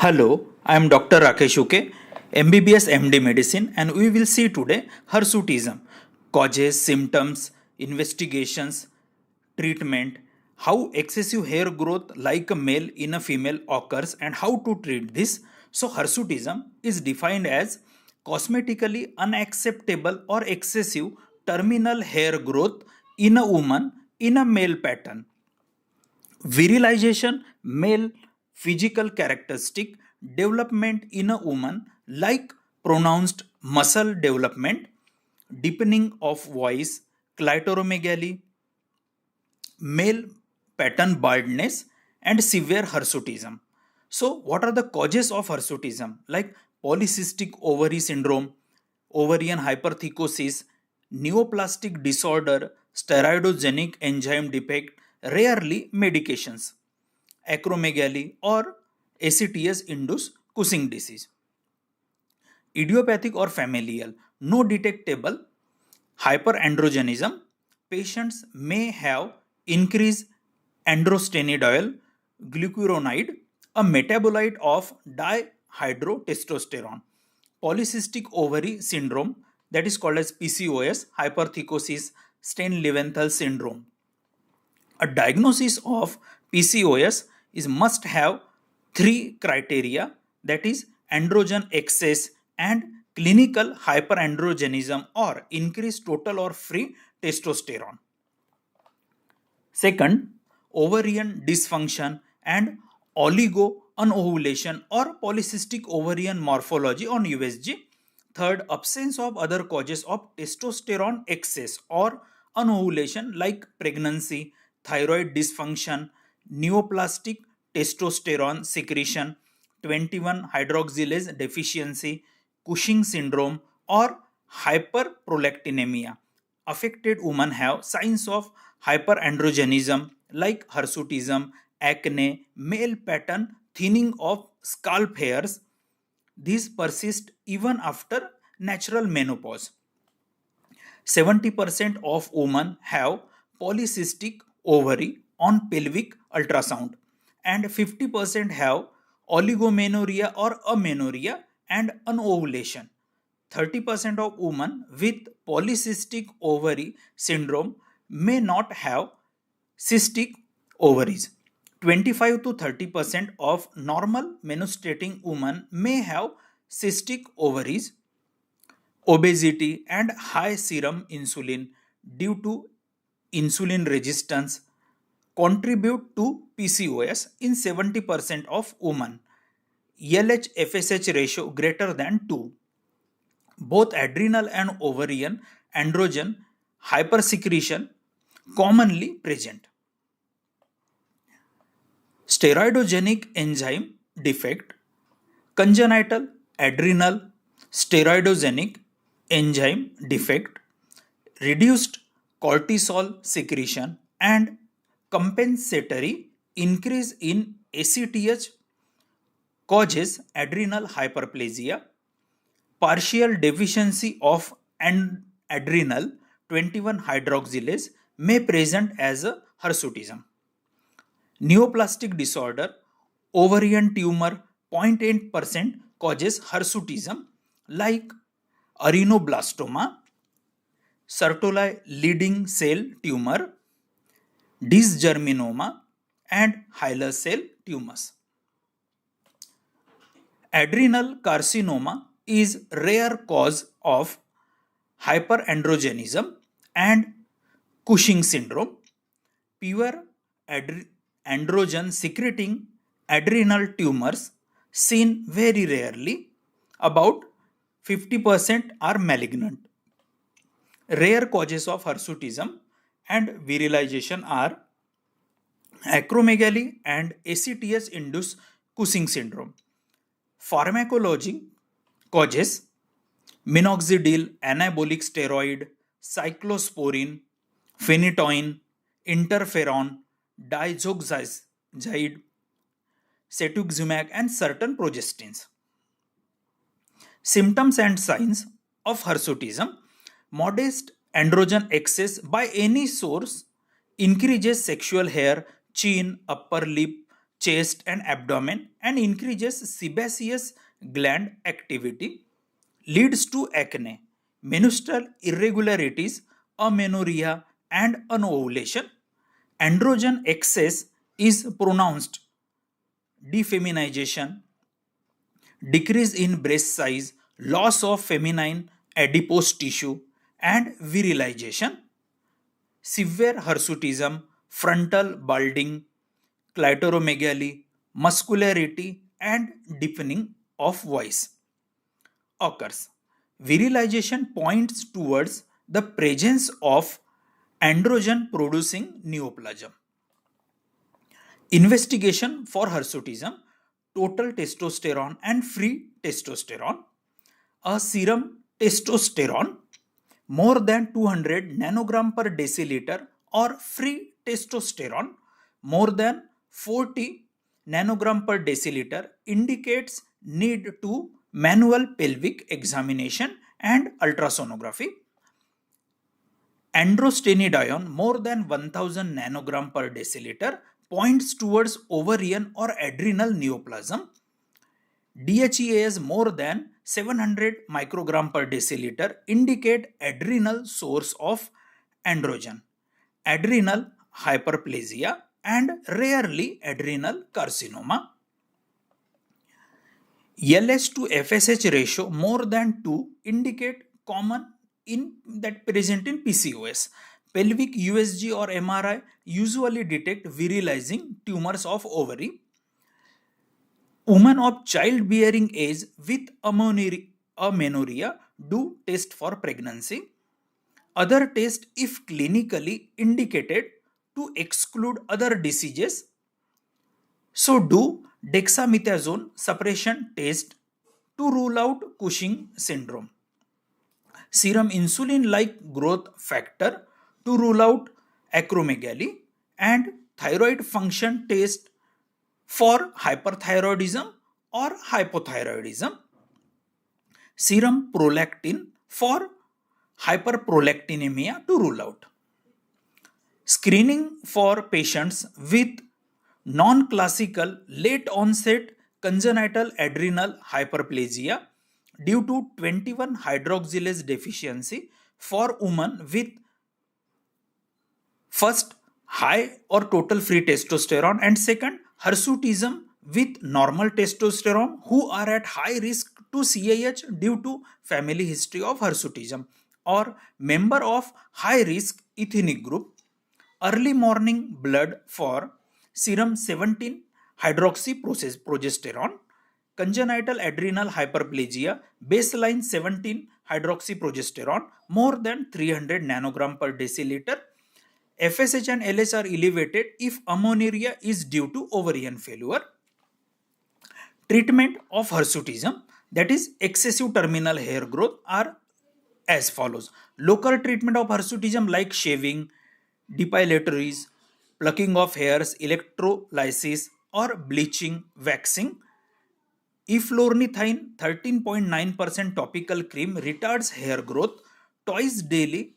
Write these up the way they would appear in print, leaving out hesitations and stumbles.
Hello, I am Dr. Rakesh Uke, MBBS MD Medicine, and we will see today hirsutism, causes, symptoms, investigations, treatment, how excessive hair growth like a male in a female occurs, and how to treat this. So, hirsutism is defined as cosmetically unacceptable or excessive terminal hair growth in a woman in a male pattern. Virilization, male physical characteristic, development in a woman like pronounced muscle development, deepening of voice, clitoromegaly, male pattern baldness, and severe hirsutism. So, what are the causes of hirsutism? Like polycystic ovary syndrome, ovarian hypertrichosis, neoplastic disorder, steroidogenic enzyme defect, rarely medications, acromegaly, or ACTS induced Cushing disease. Idiopathic or familial, no detectable hyperandrogenism. Patients may have increased androstenediol glucuronide, a metabolite of dihydrotestosterone. Polycystic ovary syndrome, that is called as PCOS, hypertrichosis, Stein-Leventhal syndrome. A diagnosis of PCOS is must have three criteria, that is androgen excess and clinical hyperandrogenism or increased total or free testosterone. Second, ovarian dysfunction and oligoanovulation or polycystic ovarian morphology on USG. Third, absence of other causes of testosterone excess or anovulation like pregnancy, thyroid dysfunction, neoplastic testosterone secretion, 21 hydroxylase deficiency, Cushing syndrome, or hyperprolactinemia. Affected women have signs of hyperandrogenism like hirsutism, acne, male pattern thinning of scalp hairs. These persist even after natural menopause. 70% of women have polycystic ovary on pelvic ultrasound, and 50% have oligomenorrhea or amenorrhea and anovulation. 30% of women with polycystic ovary syndrome may not have cystic ovaries. 25 to 30% of normal menstruating women may have cystic ovaries. Obesity and high serum insulin due to insulin resistance contribute to PCOS in 70% of women. LH FSH ratio greater than 2. Both adrenal and ovarian androgen hypersecretion commonly present. Steroidogenic enzyme defect, congenital adrenal steroidogenic enzyme defect, reduced cortisol secretion, and compensatory increase in ACTH causes adrenal hyperplasia. Partial deficiency of adrenal 21 hydroxylase may present as a hirsutism. Neoplastic disorder, ovarian tumor 0.8% causes hirsutism like areinoblastoma, Sertoli leading cell tumor, dysgerminoma, and Hiller cell tumors. Adrenal carcinoma is rare cause of hyperandrogenism and Cushing syndrome. Pure androgen secreting adrenal tumors seen very rarely, about 50% are malignant. Rare causes of hirsutism and virilization are acromegaly and ACTS induced Cushing syndrome. Pharmacology causes minoxidil, anabolic steroid, cyclosporin, phenytoin, interferon, digoxide, cetuximab, and certain progestins. Symptoms and signs of hirsutism: modest androgen excess by any source increases sexual hair, chin, upper lip, chest and abdomen and increases sebaceous gland activity, leads to acne, menstrual irregularities, amenorrhea, and anovulation. Androgen excess is pronounced defeminization, decrease in breast size, loss of feminine adipose tissue, and virilization. Severe hirsutism, frontal balding, clitoromegaly, muscularity, and deepening of voice occurs. Virilization points towards the presence of androgen producing neoplasm. Investigation for hirsutism, total testosterone and free testosterone. A serum testosterone more than 200 nanogram per deciliter or free testosterone more than 40 nanogram per deciliter indicates need to manual pelvic examination and ultrasonography. Androstenedione more than 1000 nanogram per deciliter points towards ovarian or adrenal neoplasm. DHEAs more than 700 microgram per deciliter indicate adrenal source of androgen, adrenal hyperplasia, and rarely adrenal carcinoma. LS to FSH ratio more than 2 indicate common in that present in PCOS. Pelvic USG or MRI usually detect virilizing tumors of ovary. Women of childbearing age with amenorrhea do test for pregnancy. Other test if clinically indicated to exclude other diseases. So do dexamethasone suppression test to rule out Cushing syndrome. Serum insulin-like growth factor to rule out acromegaly, and thyroid function test for hyperthyroidism or hypothyroidism. Serum prolactin for hyperprolactinemia to rule out. Screening for patients with non-classical late onset congenital adrenal hyperplasia due to 21 hydroxylase deficiency for women with first high or total free testosterone and second hirsutism with normal testosterone who are at high risk to CAH due to family history of hirsutism or member of high risk ethnic group. Early morning blood for serum 17 hydroxyprogesterone, congenital adrenal hyperplasia, baseline 17 hydroxyprogesterone more than 300 nanogram per deciliter. FSH and LH are elevated if amenorrhea is due to ovarian failure. Treatment of hirsutism, that is excessive terminal hair growth, are as follows. Local treatment of hirsutism like shaving, depilatories, plucking of hairs, electrolysis, or bleaching, waxing. Eflornithine 13.9% topical cream retards hair growth twice daily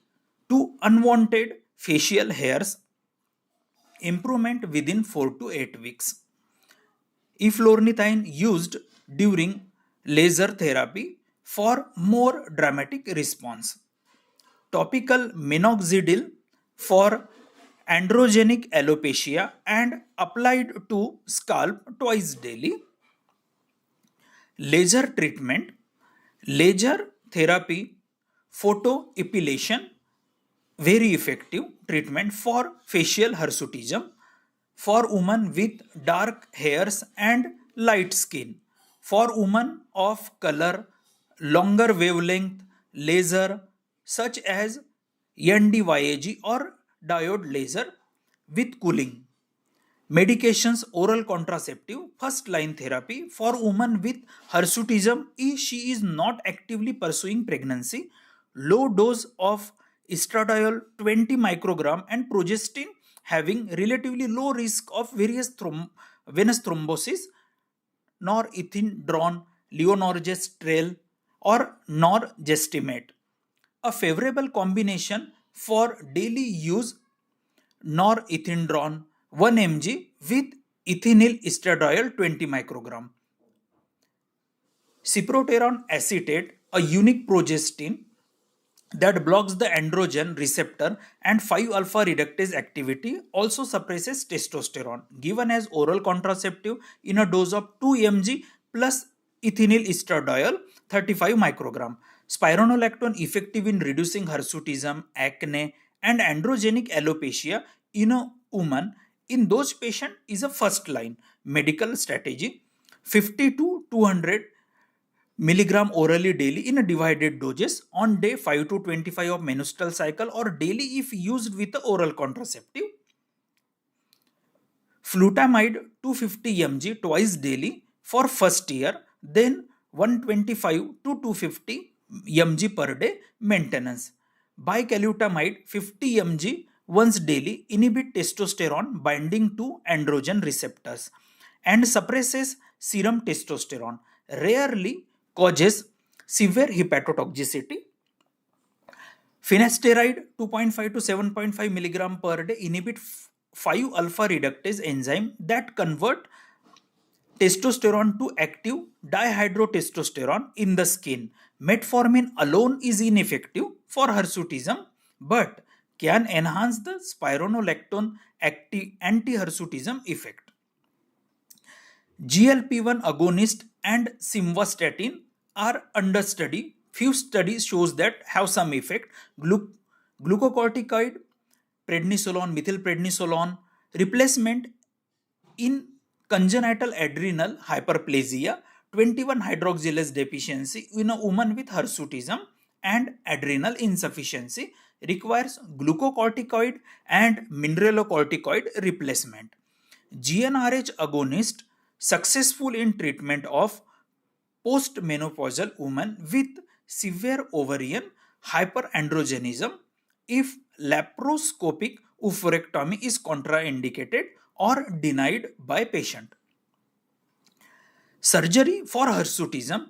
to unwanted facial hairs. Improvement within 4 to 8 weeks. Eflornithine used during laser therapy for more dramatic response. Topical minoxidil for androgenic alopecia and applied to scalp twice daily. Laser treatment, laser therapy, photoepilation, very effective treatment for facial hirsutism for women with dark hairs and light skin. For women of color, longer wavelength laser such as NDYAG or diode laser with cooling. Medications, oral contraceptive, first line therapy for women with hirsutism if she is not actively pursuing pregnancy. Low dose of estradiol 20 microgram and progestin having relatively low risk of various venous thrombosis, norethindrone, levonorgestrel, or norgestimate. A favorable combination for daily use norethindrone 1 mg with ethinyl estradiol 20 microgram. Cyproterone acetate, a unique progestin that blocks the androgen receptor and 5-alpha reductase activity, also suppresses testosterone, given as oral contraceptive in a dose of 2 mg plus ethinyl estradiol 35 microgram. Spironolactone effective in reducing hirsutism, acne, and androgenic alopecia in a woman. In those patients is a first line medical strategy. 50 to 200 milligram orally daily in a divided doses on day 5 to 25 of menstrual cycle, or daily if used with the oral contraceptive. Flutamide 250 mg twice daily for first year, then 125 to 250 mg per day maintenance. Bicalutamide 50 mg once daily inhibit testosterone binding to androgen receptors and suppresses serum testosterone. Rarely causes severe hepatotoxicity. Finasteride 2.5 to 7.5 milligram per day inhibit 5-alpha reductase enzyme that convert testosterone to active dihydrotestosterone in the skin. Metformin alone is ineffective for hirsutism but can enhance the spironolactone anti-hirsutism effect. GLP-1 agonist and simvastatin are under study. Few studies shows that have some effect. Glucocorticoid, prednisolone, methylprednisolone replacement in congenital adrenal hyperplasia, 21 hydroxylase deficiency in a woman with hirsutism and adrenal insufficiency requires glucocorticoid and mineralocorticoid replacement. GnRH agonist successful in treatment of postmenopausal women with severe ovarian hyperandrogenism if laparoscopic oophorectomy is contraindicated or denied by patient. Surgery for hirsutism,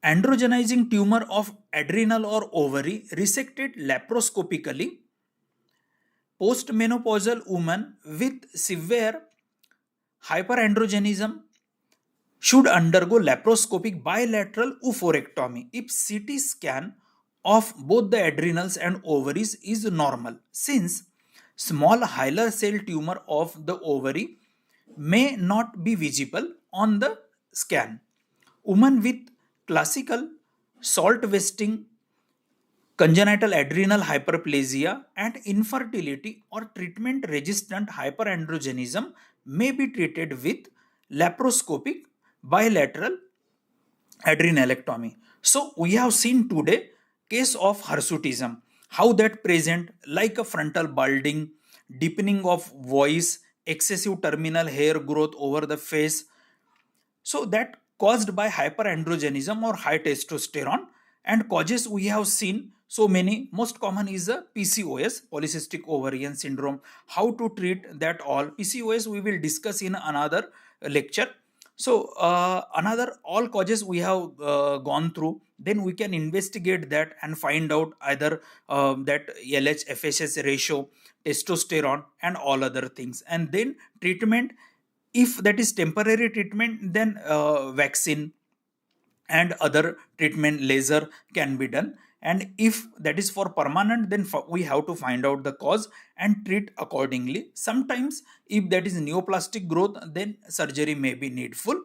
androgenizing tumor of adrenal or ovary resected laparoscopically. Postmenopausal woman with severe hyperandrogenism should undergo laparoscopic bilateral oophorectomy if CT scan of both the adrenals and ovaries is normal, since small hilar cell tumor of the ovary may not be visible on the scan. Women with classical salt wasting, congenital adrenal hyperplasia, and infertility or treatment resistant hyperandrogenism may be treated with laparoscopic bilateral adrenalectomy. So we have seen today case of hirsutism, how that present like a frontal balding, deepening of voice, excessive terminal hair growth over the face. So that caused by hyperandrogenism or high testosterone, and causes we have seen so many. Most common is the PCOS, polycystic ovarian syndrome. How to treat that all? PCOS we will discuss in another lecture. So another all causes we have gone through. Then we can investigate that and find out either that LH FSH ratio, testosterone, and all other things. And then treatment, if that is temporary treatment, then vaccine and other treatment, laser can be done. And if that is for permanent, then we have to find out the cause and treat accordingly. Sometimes if that is neoplastic growth, then surgery may be needful.